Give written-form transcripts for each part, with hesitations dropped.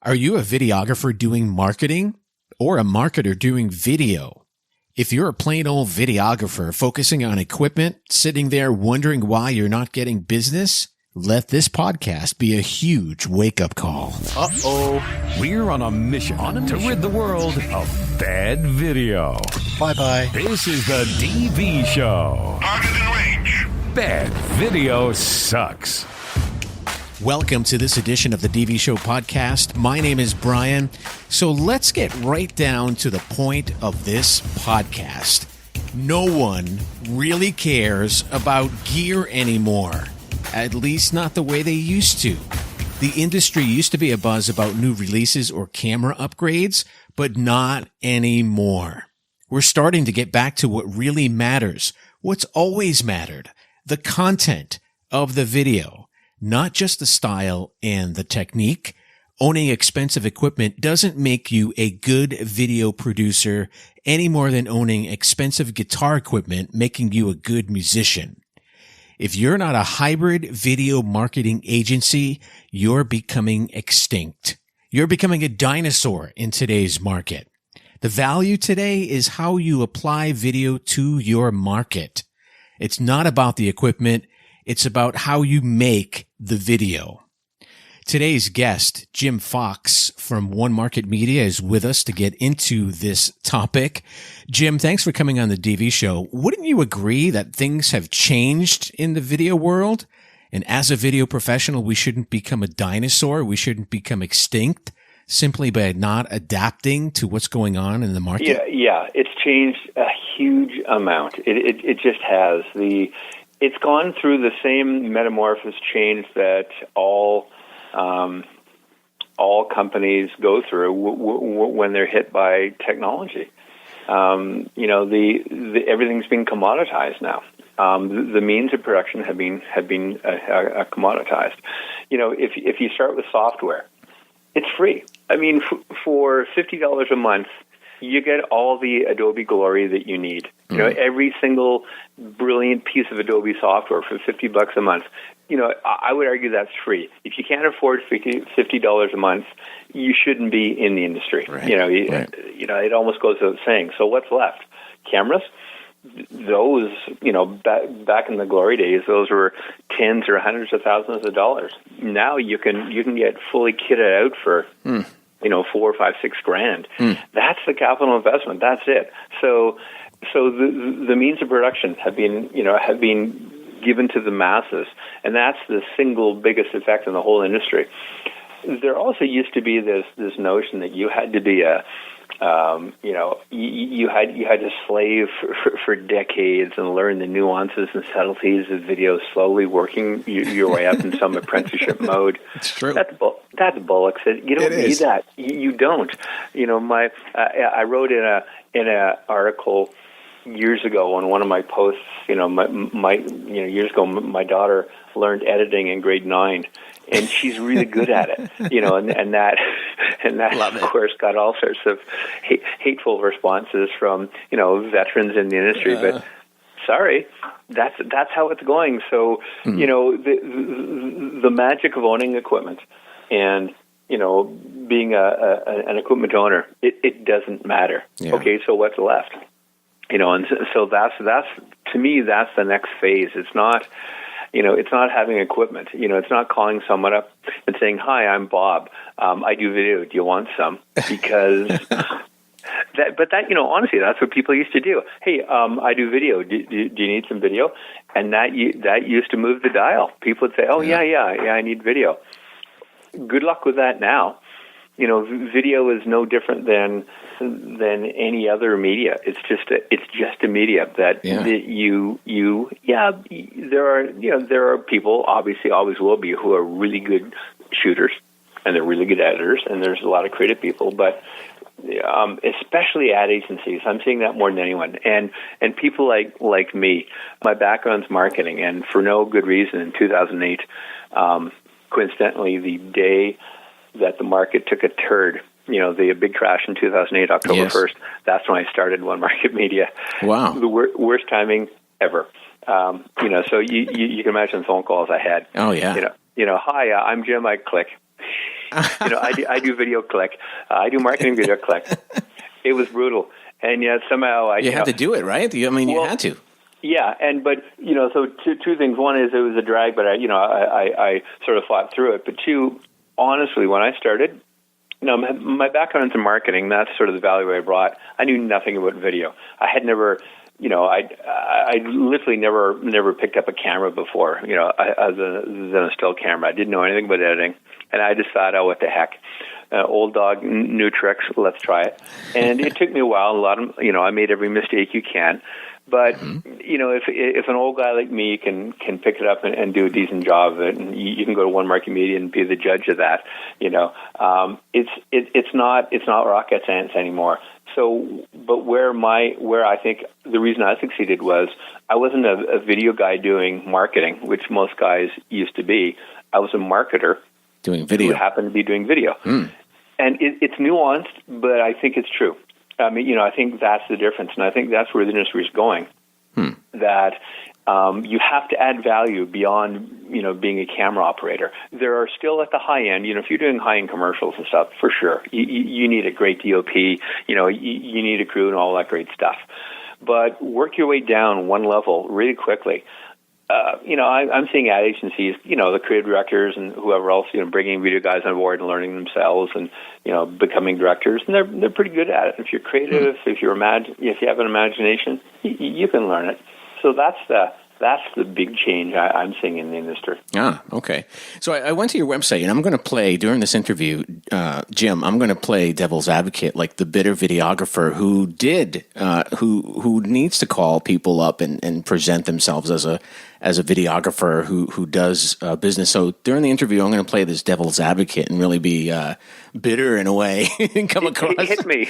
Are you a videographer doing marketing or a marketer doing video? If you're a plain old videographer focusing on equipment, sitting there wondering why you're not getting business, let this podcast be a huge wake-up call. Uh-oh. We're on a mission to rid the world of bad video. Bye-bye. This is the DV Show. Target in range. Bad video sucks. Welcome to this edition of the DV Show podcast. My name is Brian. So let's get right down to the point of this podcast. No one really cares about gear anymore. At least not the way they used to. The industry used to be a buzz about new releases or camera upgrades, but not anymore. We're starting to get back to what really matters, what's always mattered, the content of the video. Not just the style and the technique. Owning expensive equipment doesn't make you a good video producer any more than owning expensive guitar equipment making you a good musician. If you're not a hybrid video marketing agency, you're becoming extinct. You're becoming a dinosaur in today's market. The value today is how you apply video to your market. It's not about the equipment. It's about how you make the video. Today's guest, Jim Fox from One Market Media, is with us to get into this topic. Jim, thanks for coming on the DV Show. Wouldn't you agree that things have changed in the video world? And as a video professional, we shouldn't become a dinosaur. We shouldn't become extinct simply by not adapting to what's going on in the market? Yeah, it's changed a huge amount. It just has. It's gone through the same metamorphosis change that all companies go through when they're hit by technology. Everything's been commoditized now. The means of production have been commoditized. If you start with software, it's free. I mean, for $50 a month, you get all the Adobe glory that you need. Every single brilliant piece of Adobe software for $50 a month. I would argue that's free. If you can't afford $50 a month, you shouldn't be in the industry. Right. It almost goes without saying. So what's left? Cameras. Those, back in the glory days, those were tens or hundreds of thousands of dollars. Now you can get fully kitted out for $4, $5, $6,000. That's the capital investment. That's it. So the means of production have been given to the masses, and that's the single biggest effect in the whole industry. There also used to be this notion that you had to be you had to slave for decades and learn the nuances and subtleties of video, slowly working your way up in some apprenticeship mode. It's true. That's bullocks. You don't need that. You don't. I wrote in a article years ago on one of my posts. Years ago, my daughter learned editing in grade 9. And she's really good at it, and that of course got all sorts of hateful responses from veterans in the industry. But sorry, that's how it's going. So the magic of owning equipment and being an equipment owner, it doesn't matter. Yeah. Okay, so what's left? And so that's to me that's the next phase. It's not. It's not having equipment. It's not calling someone up and saying, "Hi, I'm Bob. I do video. Do you want some?" Because honestly, that's what people used to do. Hey, I do video. Do you need some video? And that used to move the dial. People would say, "Oh, yeah, I need video." Good luck with that now. Video is no different than any other media. It's just a media that there are people, obviously always will be, who are really good shooters and they're really good editors, and there's a lot of creative people, but especially ad agencies, I'm seeing that more than anyone. And people like me, my background's marketing, and for no good reason in 2008, coincidentally the day that the market took a turd, the big crash in 2008, October 1st, that's when I started One Market Media. Wow. The worst timing ever. So you can imagine the phone calls I had. Oh, yeah. Hi, I'm Jim. I click. I do video click. I do marketing video click. It was brutal. And yet somehow you had to do it, right? You had to. Yeah, but so two things. One is it was a drag, but I sort of fought through it. But two, honestly, when I started, my background's in marketing. That's sort of the value I brought. I knew nothing about video. I had never, I literally never picked up a camera before. Other than a still camera, I didn't know anything about editing, and I just thought, what the heck. Old dog, new tricks. Let's try it. And it took me a while. A lot of, I made every mistake you can. But if an old guy like me can pick it up and do a decent job of it, and you can go to One Market Media and be the judge of that, it's not rocket science anymore. So, but where I think the reason I succeeded was I wasn't a video guy doing marketing, which most guys used to be. I was a marketer doing video. Who happened to be doing video. And it's nuanced, but I think it's true. I mean, I think that's the difference, and I think that's where the industry is going. That you have to add value beyond, being a camera operator. There are still at the high end, if you're doing high-end commercials and stuff, for sure, you need a great DOP, you need a crew and all that great stuff. But work your way down one level really quickly. I'm seeing ad agencies, the creative directors and whoever else, bringing video guys on board and learning themselves and, becoming directors. And they're pretty good at it. If you're creative, if you have an imagination, you can learn it. So that's the big change I'm seeing in the industry. Ah, okay. So I went to your website, and I'm going to play, during this interview, Jim, I'm going to play devil's advocate, like the bitter videographer who needs to call people up and present themselves as a videographer who does business. So during the interview, I'm going to play this devil's advocate and really be bitter in a way and come across. Hit me.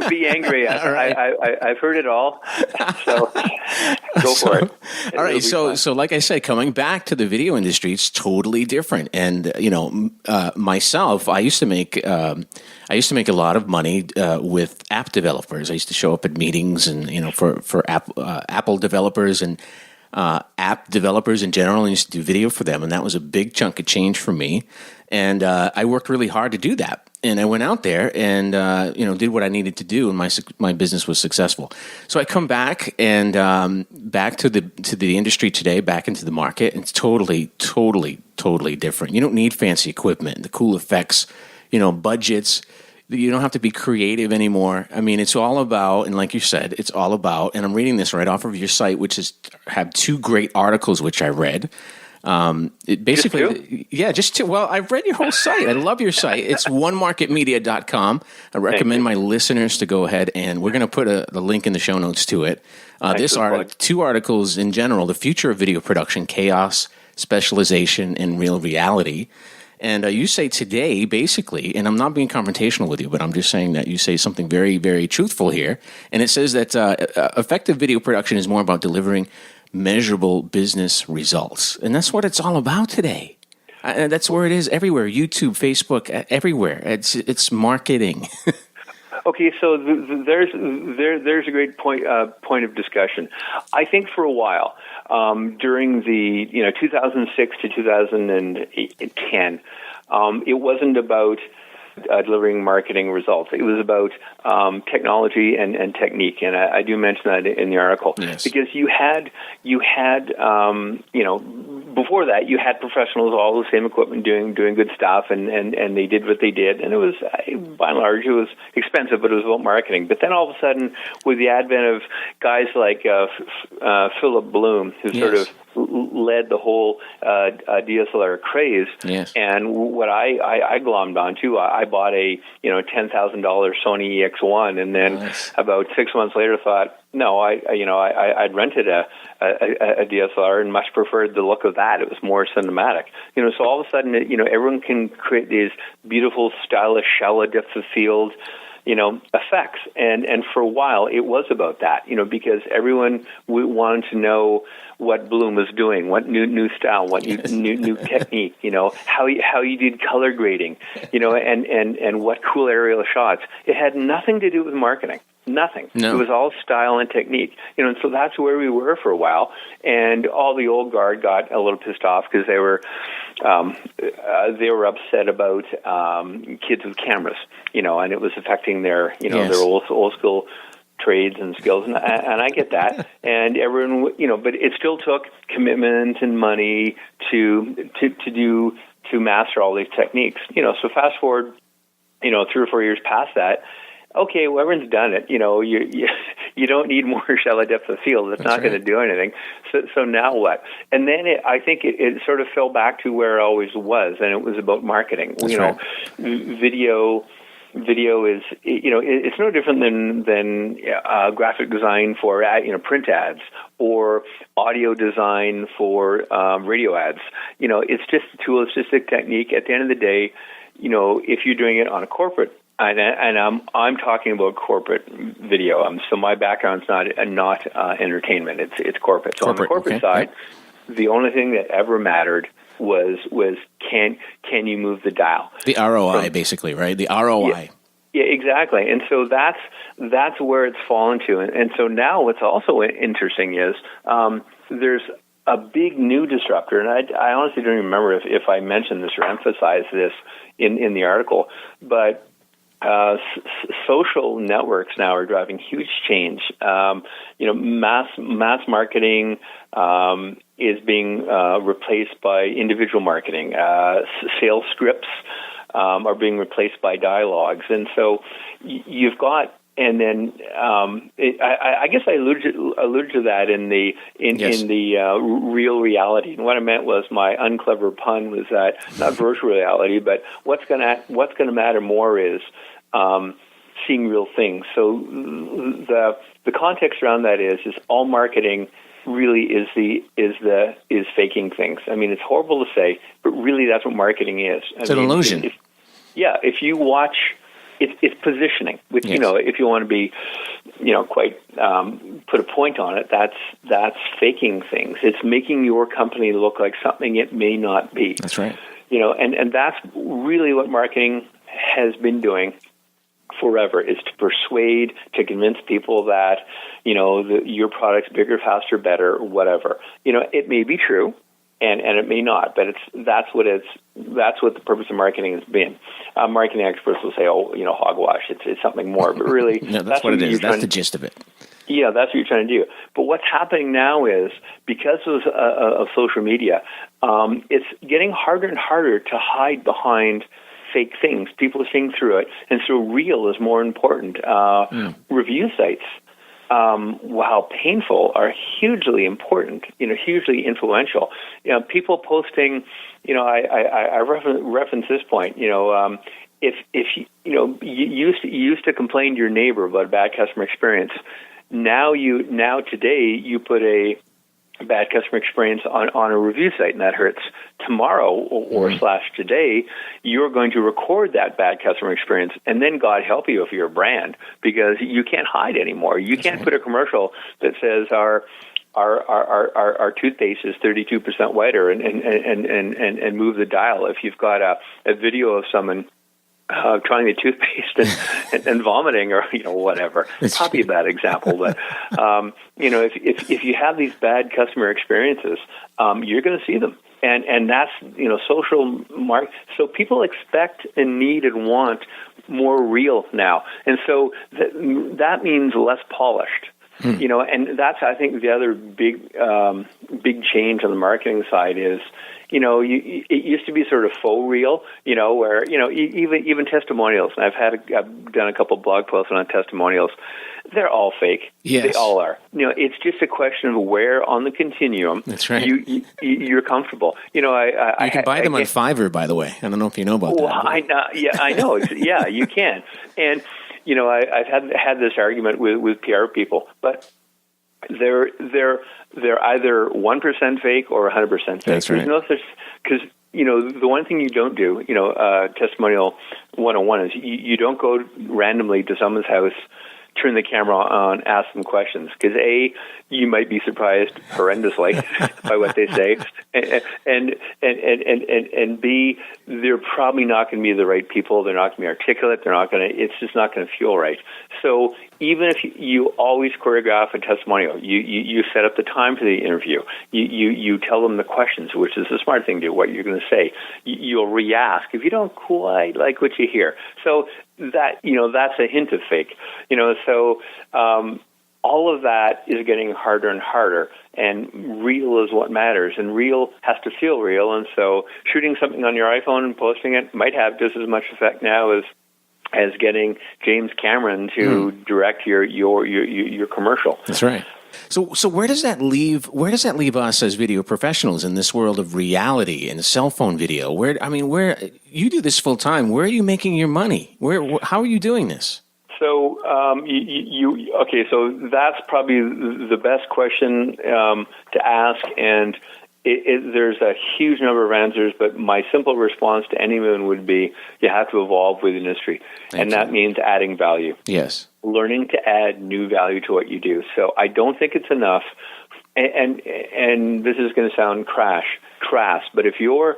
Be angry. Right. I've heard it all. So go for it. All right. So like I said, coming back to the video industry, it's totally different. And myself, I used to make a lot of money with app developers. I used to show up at meetings and for Apple developers and app developers in general, and used to do video for them, and that was a big chunk of change for me. And I worked really hard to do that. And I went out there and did what I needed to do, and my business was successful. So I come back and back to the industry today, back into the market, and it's totally different. You don't need fancy equipment, the cool effects, budgets. You don't have to be creative anymore. I mean, it's all about, and like you said, it's all about, and I'm reading this right off of your site, which have two great articles which I read. It basically, I've read your whole site. I love your site. It's onemarketmedia.com. I recommend my listeners to go ahead, and we're going to put the link in the show notes to it. Two articles in general: the future of video production, chaos, specialization, and real reality. And you say today, basically, and I'm not being confrontational with you, but I'm just saying that you say something very, very truthful here. And it says that effective video production is more about delivering measurable business results. And that's what it's all about today. And that's where it is everywhere. YouTube, Facebook, everywhere. It's marketing. Okay, so there's a great point of discussion. I think for a while, during the 2006 to 2010, it wasn't about delivering marketing results. It was about technology and technique, and I do mention that in the article. Yes. Because you had before that you had professionals, all the same equipment, doing good stuff, and they did what they did, and it was, by and large, it was expensive, but it was about marketing. But then all of a sudden, with the advent of guys like Philip Bloom, who sort of led the whole DSLR craze, yes. And what I glommed onto, I bought a $10,000 Sony EX1, and then about 6 months later thought, no, I'd rented a DSLR and much preferred the look of that. It was more cinematic. So all of a sudden, everyone can create these beautiful, stylish, shallow depth of field, effects. And for a while, it was about that, because everyone wanted to know what Bloom was doing, what new style, what new technique, how you did color grading, and what cool aerial shots. It had nothing to do with marketing. Nothing. No. It was all style and technique. And so that's where we were for a while. And all the old guard got a little pissed off because they were they were upset about kids with cameras, and it was affecting their, Yes. their old school trades and skills, and I get that, and everyone, but it still took commitment and money to master all these techniques, So fast forward, 3 or 4 years past that. Okay, well, everyone's done it. You don't need more shallow depth of field. It's not going to do anything. So now what? And then I think it sort of fell back to where it always was, and it was about marketing. Video is, it's no different than graphic design for print ads or audio design for radio ads. It's just a tool. It's just a technique. At the end of the day, if you're doing it on a corporate. And I'm talking about corporate video. So my background's not entertainment. It's corporate. So on the corporate side, the only thing that ever mattered was can you move the dial? The ROI, basically, right? The ROI. Yeah, exactly. And so that's where it's fallen to. And so now what's also interesting is there's a big new disruptor, and I honestly don't remember if I mentioned this or emphasized this in the article, but social networks now are driving huge change. Mass marketing is being replaced by individual marketing. Sales scripts are being replaced by dialogues, and so you've got. And then I guess I alluded to that in the real reality. And what I meant was my unclever pun was that not virtual reality, but what's gonna matter more is seeing real things. So the context around that is all marketing really is faking things. I mean, it's horrible to say, but really that's what marketing is. It's an illusion. If you watch. It's positioning, which, if you want to be, quite put a point on it, that's faking things. It's making your company look like something it may not be. That's right. And that's really what marketing has been doing forever, is to persuade, to convince people that, your product's bigger, faster, better, whatever. It may be true. And it may not, but that's what the purpose of marketing has been. Marketing experts will say, hogwash, it's something more, but really, no, that's what it is. That's the gist of it. Yeah, that's what you're trying to do. But what's happening now is, because of social media, it's getting harder and harder to hide behind fake things. People are seeing through it, and so real is more important. Review sites, while painful, are hugely important, hugely influential. People posting, I reference this point, if you used to complain to your neighbor about a bad customer experience, now today you put a bad customer experience on a review site, and that hurts. Tomorrow or / today, you're going to record that bad customer experience, and then God help you if you're a brand, because you can't hide anymore. You can't put a commercial that says our toothpaste is 32% whiter and move the dial. If you've got a video of someone trying the toothpaste and vomiting, or whatever. Probably a bad example, but if you have these bad customer experiences, you're going to see them, and that's social So people expect and need and want more real now, and so that means less polished. And that's, I think, the other big change on the marketing side is. It used to be sort of faux real, where, even testimonials, and I've done a couple of blog posts on testimonials, they're all fake. Yes. They all are. It's just a question of where on the continuum. That's right. You're comfortable. You can buy them on Fiverr, by the way. I don't know if you know about that. I know. Yeah, you can. And, I've had this argument with PR people, but they're either 1% fake or 100% fake. That's right. Because the one thing you don't do, testimonial 101 is you don't go randomly to someone's house turn the camera on, ask them questions, because A, you might be surprised horrendously by what they say, and B, they're probably not going to be the right people. They're not going to be articulate. It's just not going to feel right. So even if you always choreograph a testimonial, you set up the time for the interview, you tell them the questions, which is a smart thing to do, what you're going to say. You'll re-ask if you don't quite like what you hear. So that, that's a hint of fake. So all of that is getting harder and harder, and real is what matters, and real has to feel real. And so shooting something on your iPhone and posting it might have just as much effect now as getting James Cameron to direct your commercial. That's right. So where does that leave us as video professionals in this world of reality and cell phone video? Where you do this full time? Where are you making your money? How are you doing this? So so that's probably the best question to ask, and there's a huge number of answers, but my simple response to anyone would be, you have to evolve with the industry. And that means adding value. Yes. Learning to add new value to what you do. So I don't think it's enough, and this is going to sound crass, but if you're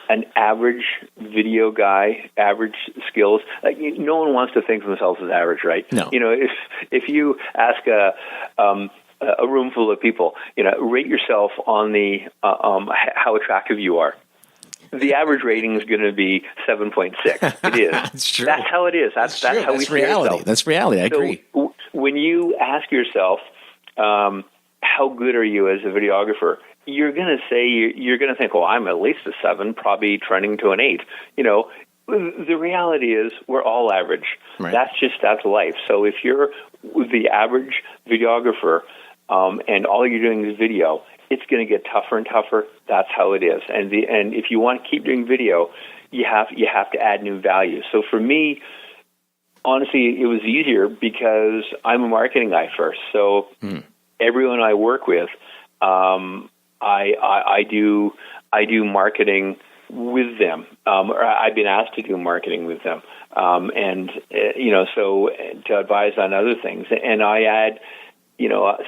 an average video guy, average skills, no one wants to think of themselves as average, right? No. If you ask a room full of people, rate yourself on the how attractive you are. The average rating is going to be 7.6. It is. That's true. That's how it is. That's how we see reality. ourselves. That's reality. I agree. When you ask yourself, how good are you as a videographer, you're going to think, well, I'm at least a 7, probably trending to an 8. The reality is we're all average. Right. That's life. So if you're the average videographer, and all you're doing is video, it's going to get tougher and tougher. That's how it is. And if you want to keep doing video, you have to add new value. So for me, honestly, it was easier because I'm a marketing guy first. So everyone I work with, I do marketing with them, or I've been asked to do marketing with them, so to advise on other things, and I add,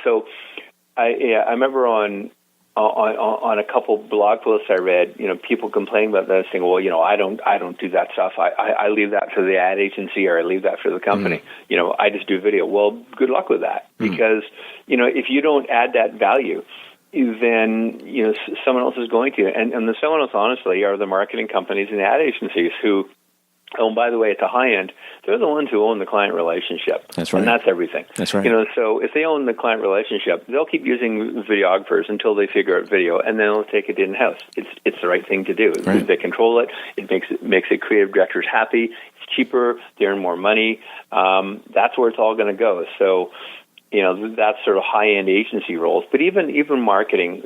so I remember on a couple blog posts I read, people complaining about that, saying, well, I don't do that stuff. I leave that for the ad agency, or I leave that for the company. I just do video. Well, good luck with that, because if you don't add that value, then someone else is going to, and the someone else, honestly, are the marketing companies and the ad agencies who. Oh, and by the way, at the high end, they're the ones who own the client relationship. That's right. And that's everything. That's right. So if they own the client relationship, they'll keep using videographers until they figure out video, and then they'll take it in-house. It's the right thing to do. Right. They control it. It makes the creative directors happy. It's cheaper. They earn more money. That's where it's all going to go. So, that's sort of high-end agency roles. But even marketing,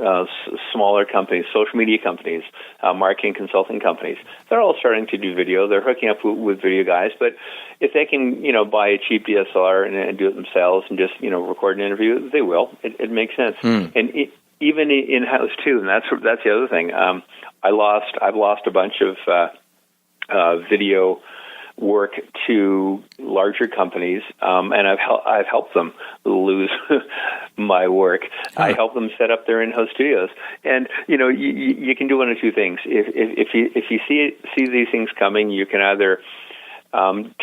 smaller companies, social media companies, marketing consulting companies, they're all starting to do video. They're hooking up with video guys. But if they can, buy a cheap DSLR and do it themselves and just, record an interview, they will. It makes sense. And even in-house, too. And that's the other thing. I've lost a bunch of video work to larger companies, and I've helped them lose my work. I help them set up their in-house studios, and you can do one of two things. If you see these things coming, you can either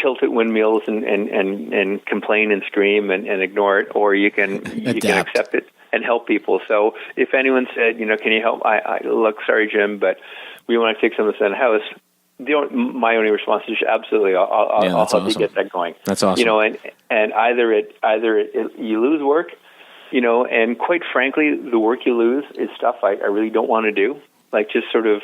tilt at windmills and complain and scream and ignore it, or you can accept it and help people. So if anyone said, can you help? I look, sorry, Jim, but we want to take some of this in-house. My only response is absolutely. I'll help you get that going. That's awesome. And either you lose work, and quite frankly, the work you lose is stuff I really don't want to do, like just sort of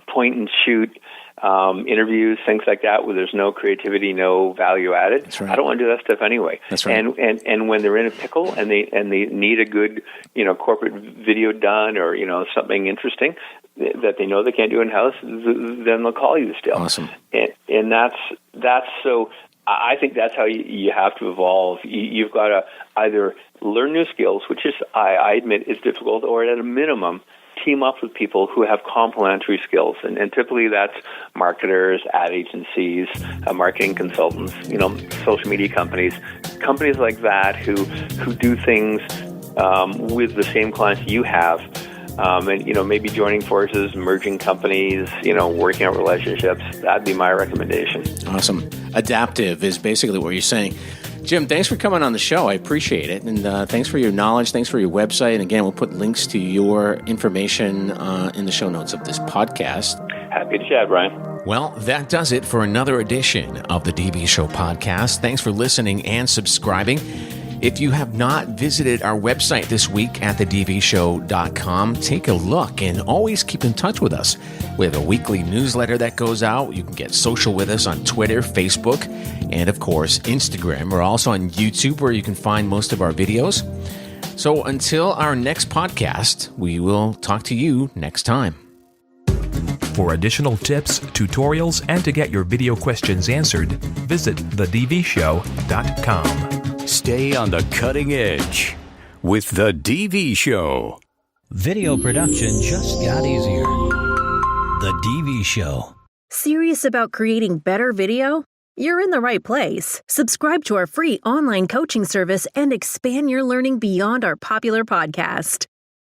point and shoot interviews, things like that, where there's no creativity, no value added. That's right. I don't want to do that stuff anyway. That's right. And when they're in a pickle and they need a good corporate video done, or something interesting that they know they can't do in-house, then they'll call you still. Awesome. And that's so. I think that's how you have to evolve. You've got to either learn new skills, which is I admit is difficult, or at a minimum team up with people who have complementary skills, and typically that's marketers, ad agencies, marketing consultants, social media companies like that who do things with the same clients you have. And maybe joining forces, merging companies, working out relationships. That'd be my recommendation. Awesome. Adaptive is basically what you're saying. Jim, thanks for coming on the show. I appreciate it. And thanks for your knowledge. Thanks for your website. And again, we'll put links to your information in the show notes of this podcast. Happy to chat, Brian. Well, that does it for another edition of the DV Show podcast. Thanks for listening and subscribing. If you have not visited our website this week at thedvshow.com, take a look and always keep in touch with us. We have a weekly newsletter that goes out. You can get social with us on Twitter, Facebook, and of course, Instagram. We're also on YouTube where you can find most of our videos. So until our next podcast, we will talk to you next time. For additional tips, tutorials, and to get your video questions answered, visit thedvshow.com. Stay on the cutting edge with The DV Show. Video production just got easier. The DV Show. Serious about creating better video? You're in the right place. Subscribe to our free online coaching service and expand your learning beyond our popular podcast.